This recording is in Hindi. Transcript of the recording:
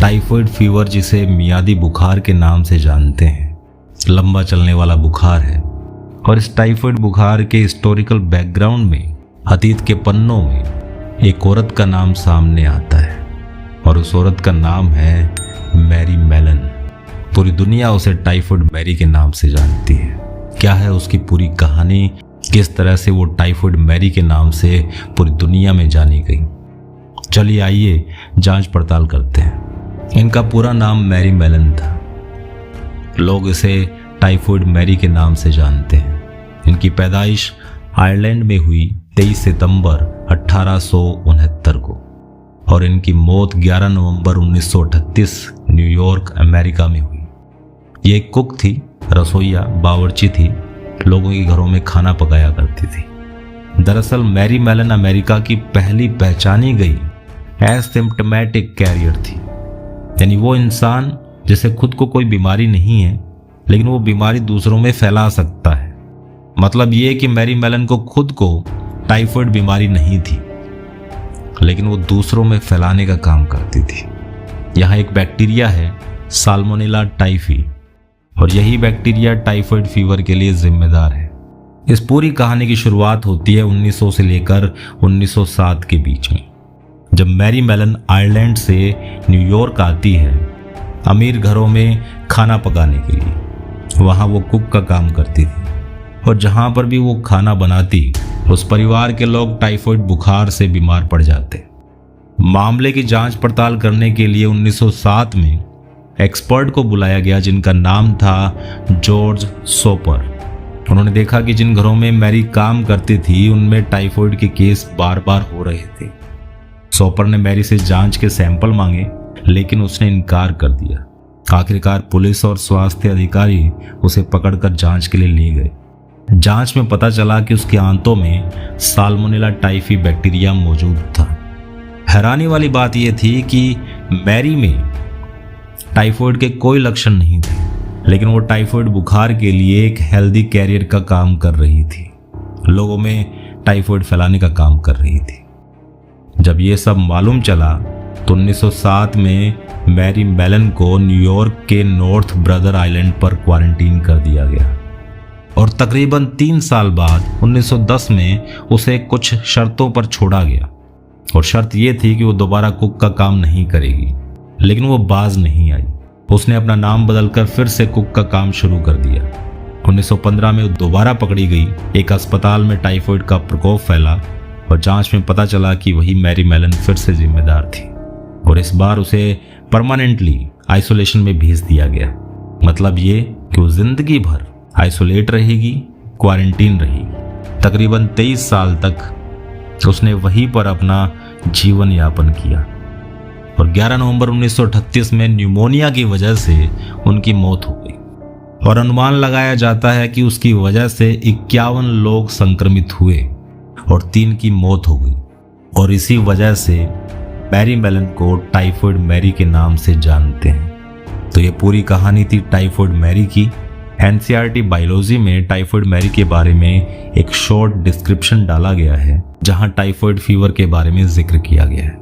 टाइफाइड फीवर, जिसे मियादी बुखार के नाम से जानते हैं, लंबा चलने वाला बुखार है। और इस टाइफाइड बुखार के हिस्टोरिकल बैकग्राउंड में, अतीत के पन्नों में एक औरत का नाम सामने आता है और उस औरत का नाम है मैरी मेलन। पूरी दुनिया उसे टाइफाइड मैरी के नाम से जानती है। क्या है उसकी पूरी कहानी, किस तरह से वो टाइफाइड मैरी के नाम से पूरी दुनिया में जानी गई, चलिए आइए जांच पड़ताल करते हैं। इनका पूरा नाम मैरी मेलन था। लोग इसे टाइफाइड मैरी के नाम से जानते हैं। इनकी पैदाइश आयरलैंड में हुई 23 सितंबर 1869 को और इनकी मौत 11 नवंबर 1938 न्यूयॉर्क, अमेरिका में हुई। ये एक कुक थी, रसोइया, बावर्ची थी, लोगों के घरों में खाना पकाया करती थी। दरअसल मैरी मेलन अमेरिका की पहली पहचानी गई एसिम्प्टोमेटिक कैरियर थी, यानी वो इंसान जिसे खुद को कोई बीमारी नहीं है लेकिन वो बीमारी दूसरों में फैला सकता है। मतलब ये कि मैरी मेलन को खुद को टाइफाइड बीमारी नहीं थी लेकिन वो दूसरों में फैलाने का काम करती थी। यहाँ एक बैक्टीरिया है साल्मोनेला टाइफी और यही बैक्टीरिया टाइफाइड फीवर के लिए जिम्मेदार है। इस पूरी कहानी की शुरुआत होती है 1900 से लेकर 1907 के बीच में, जब मैरी मेलन आयरलैंड से न्यूयॉर्क आती है अमीर घरों में खाना पकाने के लिए। वहाँ वो कुक का काम करती थी और जहाँ पर भी वो खाना बनाती उस परिवार के लोग टाइफाइड बुखार से बीमार पड़ जाते। मामले की जांच पड़ताल करने के लिए 1907 में एक्सपर्ट को बुलाया गया जिनका नाम था जॉर्ज सोपर। उन्होंने देखा कि जिन घरों में मैरी काम करती थी उनमें टाइफाइड के केस बार बार हो रहे थे। सोपर ने मैरी से जांच के सैंपल मांगे लेकिन उसने इनकार कर दिया। आखिरकार पुलिस और स्वास्थ्य अधिकारी उसे पकड़कर जांच के लिए ले गए। जांच में पता चला कि उसके आंतों में साल्मोनेला टाइफी बैक्टीरिया मौजूद था। हैरानी वाली बात यह थी कि मैरी में टाइफाइड के कोई लक्षण नहीं थे लेकिन वो टाइफाइड बुखार के लिए एक हेल्दी कैरियर का काम कर रही थी, लोगों में टाइफाइड फैलाने का काम कर रही थी। जब ये सब मालूम चला तो 1907 में मैरी मेलन को न्यूयॉर्क के नॉर्थ ब्रदर आइलैंड पर क्वारंटीन कर दिया गया और तकरीबन 3 साल बाद 1910 में उसे कुछ शर्तों पर छोड़ा गया। और शर्त यह थी कि वो दोबारा कुक का काम नहीं करेगी, लेकिन वो बाज नहीं आई। उसने अपना नाम बदलकर फिर से कुक का काम शुरू कर दिया। 1915 में वो दोबारा पकड़ी गई। एक अस्पताल में टाइफाइड का प्रकोप फैला और जांच में पता चला कि वही मैरी मेलन फिर से जिम्मेदार थी और इस बार उसे परमानेंटली आइसोलेशन में भेज दिया गया। मतलब ये कि वो जिंदगी भर आइसोलेट रहेगी, क्वारंटीन रहेगी। तकरीबन 23 साल तक उसने वहीं पर अपना जीवन यापन किया और 11 नवंबर 1938 में न्यूमोनिया की वजह से उनकी मौत हो गई और अनुमान लगाया जाता है कि उसकी वजह से 51 लोग संक्रमित हुए और 3 की मौत हो गई। और इसी वजह से मैरी मेलन को टाइफाइड मैरी के नाम से जानते हैं। तो ये पूरी कहानी थी टाइफाइड मैरी की। एनसीईआरटी बायोलॉजी में टाइफाइड मैरी के बारे में एक शॉर्ट डिस्क्रिप्शन डाला गया है जहां टाइफाइड फीवर के बारे में जिक्र किया गया है।